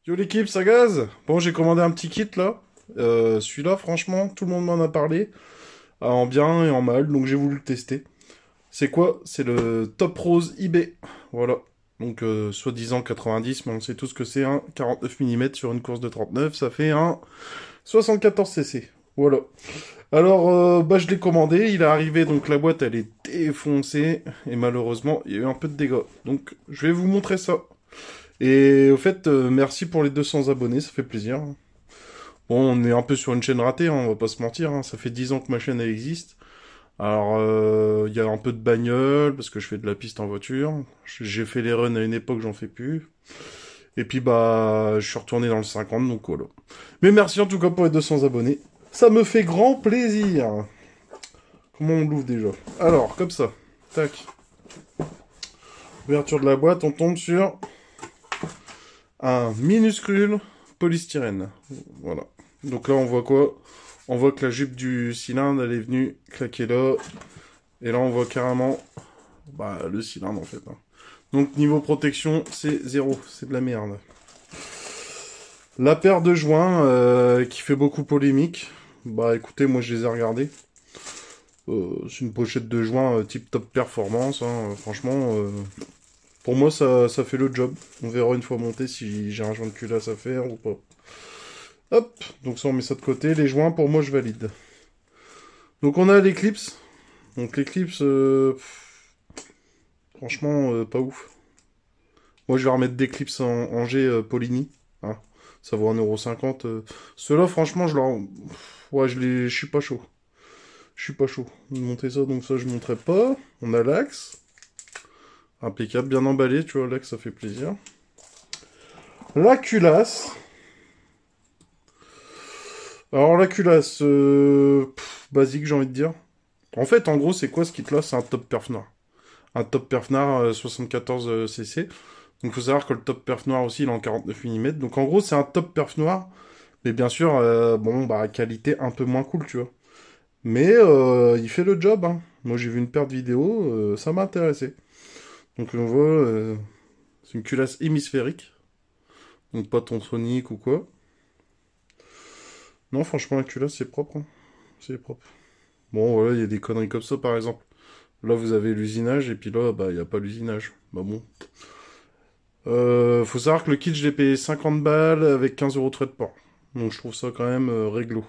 Yo l'équipe, ça gaz? Bon, j'ai commandé un petit kit là. Celui-là, franchement, tout le monde m'en a parlé, en bien et en mal, donc j'ai voulu le tester. C'est quoi? C'est le Top Rose eBay. Voilà. Donc, soi-disant 90, mais on sait tous ce que c'est un 49 mm sur une course de 39, ça fait un 74 cc. Voilà. Alors, bah, je l'ai commandé, il est arrivé, donc la boîte, elle est défoncée, et malheureusement, il y a eu un peu de dégâts. Donc, je vais vous montrer ça. Et au fait, merci pour les 200 abonnés, ça fait plaisir. Bon, on est un peu sur une chaîne ratée, hein, on va pas se mentir, hein. Ça fait 10 ans que ma chaîne elle existe. Alors, il y a un peu de bagnole, parce que je fais de la piste en voiture. J'ai fait les runs à une époque, j'en fais plus. Et puis, bah, je suis retourné dans le 50, donc voilà. Mais merci en tout cas pour les 200 abonnés. Ça me fait grand plaisir. Comment on l'ouvre déjà? Alors, comme ça. Tac. Ouverture de la boîte, on tombe sur un minuscule polystyrène. Voilà. Donc là, on voit quoi? On voit que la jupe du cylindre, elle est venue claquer là. Et là, on voit carrément bah, le cylindre, en fait. Hein. Donc, niveau protection, c'est zéro. C'est de la merde. La paire de joints, qui fait beaucoup polémique. Bah, écoutez, moi, je les ai regardés. C'est une pochette de joints type top performance. Hein. Franchement, pour moi, ça fait le job. On verra une fois monté si j'ai un joint de culasse à faire ou pas. Hop, donc ça on met ça de côté. Les joints, pour moi, je valide. Donc on a l'éclipse. Donc l'éclipse, franchement, pas ouf. Moi, je vais remettre d'éclipse en G Polini. Hein. Ça vaut 1,50 €. Ceux-là, franchement, ouais, je suis pas chaud. Je suis pas chaud de monter ça, donc ça, je montrerai pas. On a l'axe. Impeccable, bien emballé, tu vois, l'axe, ça fait plaisir. La culasse. Alors, la culasse, basique, j'ai envie de dire. En fait, en gros, c'est quoi ce kit-là? C'est un top perf noir. Un top perf noir 74 cc. Donc, il faut savoir que le top perf noir aussi, il est en 49 mm. Donc, en gros, c'est un top perf noir. Mais bien sûr, bon, bah, qualité un peu moins cool, tu vois. Mais il fait le job, hein. Moi, j'ai vu une paire de vidéos, ça m'a intéressé. Donc, on voit, c'est une culasse hémisphérique. Donc, pas ton Sonic ou quoi. Non, franchement, la culasse, c'est propre, hein. C'est propre. Bon, voilà, il y a des conneries comme ça, par exemple. Là, vous avez l'usinage, et puis là, bah, il n'y a pas l'usinage. Bah bon. Faut savoir que le kit, je l'ai payé 50 balles avec 15 € de frais de port. Donc, je trouve ça quand même réglo.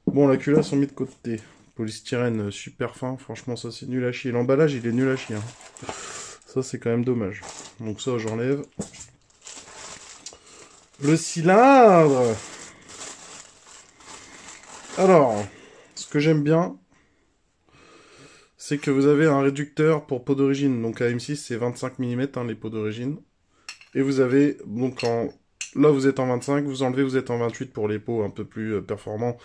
Bon, la culasse, on met de côté. Polystyrène super fin, franchement, ça, c'est nul à chier. L'emballage, il est nul à chier. Hein. Ça, c'est quand même dommage. Donc ça, j'enlève. Le cylindre. Alors, ce que j'aime bien, c'est que vous avez un réducteur pour peau d'origine. Donc à M6, c'est 25 mm, hein, les peaux d'origine. Et vous avez, donc là vous êtes en 25, vous enlevez, vous êtes en 28 pour les pots un peu plus performants.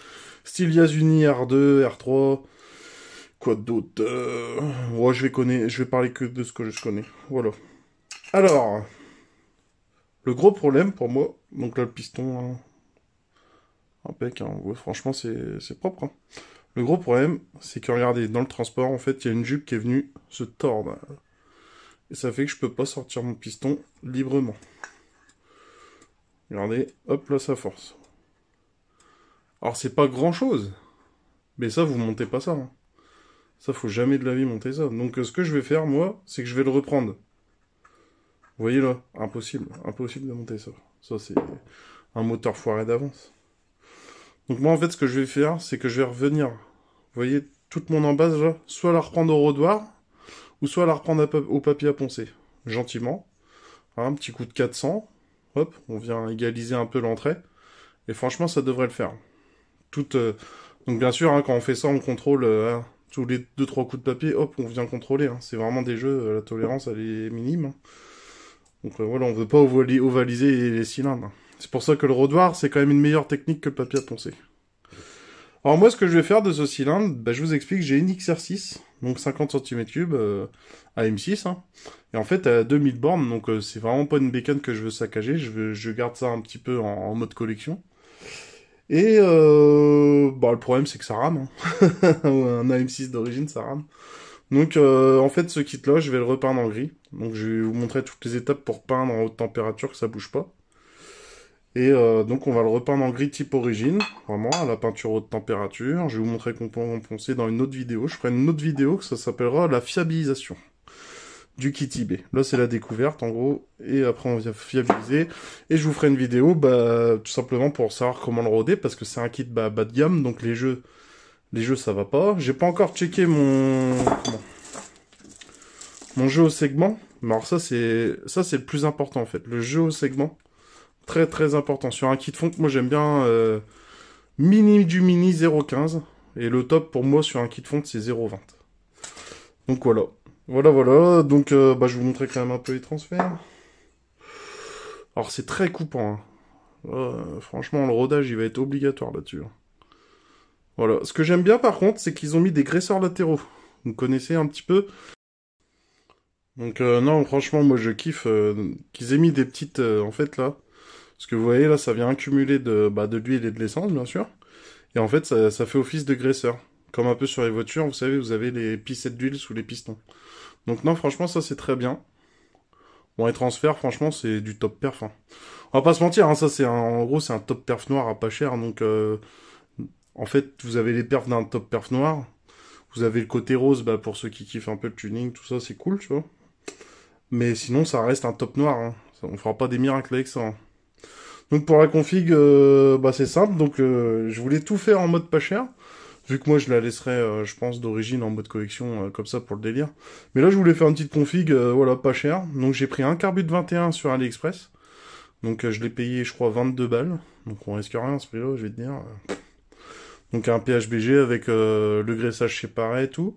Style Yasuni, R2, R3, quoi d'autre ouais, je vais parler que de ce que je connais. Voilà. Alors, le gros problème pour moi, donc là le piston, hein, impec, hein, ouais, franchement c'est propre. Hein. Le gros problème, c'est que regardez, dans le transport, en fait, il y a une jupe qui est venue se tordre. Et ça fait que je peux pas sortir mon piston librement. Regardez, hop, là, ça force. Alors, c'est pas grand-chose. Mais ça, vous montez pas ça. Hein. Ça, faut jamais de la vie monter ça. Donc, ce que je vais faire, moi, c'est que je vais le reprendre. Vous voyez là, impossible. Impossible de monter ça. Ça, c'est un moteur foiré d'avance. Donc, moi, en fait, ce que je vais faire, c'est que je vais revenir. Vous voyez, toute mon embase, là, soit la reprendre au rodoir, ou soit la reprendre au papier à poncer. Gentiment. Un petit coup de 400. Hop, on vient égaliser un peu l'entrée. Et franchement, ça devrait le faire. Tout, donc bien sûr, hein, quand on fait ça, on contrôle hein, tous les deux trois coups de papier, hop, on vient contrôler. Hein. C'est vraiment des jeux, la tolérance, elle est minime. Hein. Donc voilà, on veut pas ovaliser les cylindres. C'est pour ça que le rodoir, c'est quand même une meilleure technique que le papier à poncer. Alors moi, ce que je vais faire de ce cylindre, bah, je vous explique, j'ai une XR6, donc 50 cm3 à M6. Hein. Et en fait, elle a 2000 bornes, donc c'est vraiment pas une bécane que je veux saccager, je garde ça un petit peu en mode collection. Et bah, le problème c'est que ça rame. Hein. Un AM6 d'origine ça rame. Donc en fait ce kit là je vais le repeindre en gris. Donc je vais vous montrer toutes les étapes pour peindre en haute température que ça bouge pas. Et donc on va le repeindre en gris type origine, vraiment à la peinture haute température. Je vais vous montrer comment poncer dans une autre vidéo. Je ferai une autre vidéo que ça s'appellera la fiabilisation du kit eBay. Là c'est la découverte en gros, et après on vient fiabiliser. Et je vous ferai une vidéo tout simplement pour savoir comment le roder, parce que c'est un kit bas de gamme, donc les jeux ça va pas. J'ai pas encore checké mon jeu au segment. Mais alors ça c'est le plus important en fait, le jeu au segment. Très très important. Sur un kit fonte, moi j'aime bien mini du mini 0,15. Et le top pour moi sur un kit fonte c'est 0,20. Donc voilà. Voilà. Donc je vais vous montrer quand même un peu les transferts. Alors c'est très coupant. Franchement le rodage il va être obligatoire là-dessus. Voilà. Ce que j'aime bien par contre c'est qu'ils ont mis des graisseurs latéraux. Vous connaissez un petit peu. Donc non franchement moi je kiffe qu'ils aient mis des petites... en fait là... Parce que vous voyez, là, ça vient accumuler de l'huile et de l'essence, bien sûr. Et en fait, ça fait office de graisseur. Comme un peu sur les voitures, vous savez, vous avez les pissettes d'huile sous les pistons. Donc non, franchement, ça, c'est très bien. Bon, les transferts, franchement, c'est du top perf. Hein. On va pas se mentir, hein, ça, en gros, c'est un top perf noir à pas cher. Donc, en fait, vous avez les perfs d'un top perf noir. Vous avez le côté rose, pour ceux qui kiffent un peu le tuning, tout ça, c'est cool, tu vois. Mais sinon, ça reste un top noir. Hein. On fera pas des miracles avec ça. Hein. Donc pour la config, c'est simple. Donc je voulais tout faire en mode pas cher. Vu que moi je la laisserai, je pense, d'origine en mode collection, comme ça pour le délire. Mais là je voulais faire une petite config, voilà, pas cher. Donc j'ai pris un Carbut 21 sur AliExpress. Donc je l'ai payé, je crois, 22 balles. Donc on risque rien à ce prix-là, je vais te dire. Donc un PHBG avec le graissage séparé et tout.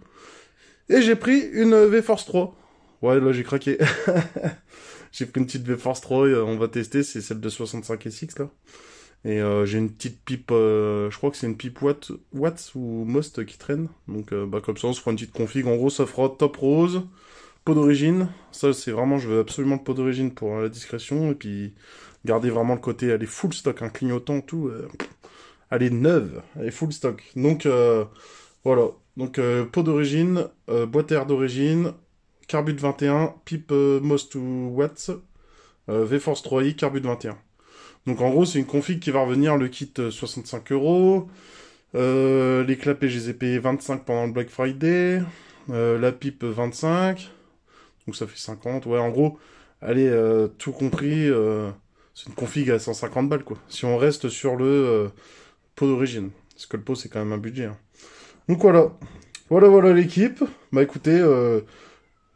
Et j'ai pris une V-Force 3. Ouais, là j'ai craqué. J'ai pris une petite V-Force 3, on va tester, c'est celle de 65SX là. Et j'ai une petite pipe, je crois que c'est une pipe Watts ou Most qui traîne. Donc comme ça on se fera une petite config. En gros ça fera top rose, pot d'origine. Ça c'est vraiment, je veux absolument le pot d'origine pour la discrétion. Et puis garder vraiment le côté, elle est full stock, un clignotant, tout. Elle est neuve, elle est full stock. Donc voilà, donc pot d'origine, boîte air d'origine, Carbut 21, pipe Most ou Watts, V-Force 3i, Carbut 21. Donc en gros, c'est une config qui va revenir, le kit 65 €. Les clapets, je les ai payés 25 pendant le Black Friday. La pipe 25. Donc ça fait 50. Ouais, en gros, allez, tout compris, c'est une config à 150 balles, quoi. Si on reste sur le pot d'origine. Parce que le pot, c'est quand même un budget. Hein. Donc voilà. Voilà l'équipe. Bah écoutez...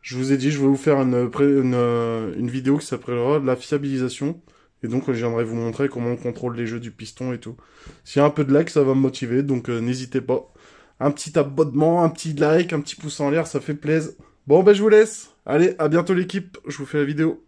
je vous ai dit, je vais vous faire une vidéo qui s'appellera la fiabilisation. Et donc, je viendrai vous montrer comment on contrôle les jeux du piston et tout. S'il y a un peu de like, ça va me motiver. Donc, n'hésitez pas. Un petit abonnement, un petit like, un petit pouce en l'air, ça fait plaisir. Bon, je vous laisse. Allez, à bientôt l'équipe. Je vous fais la vidéo.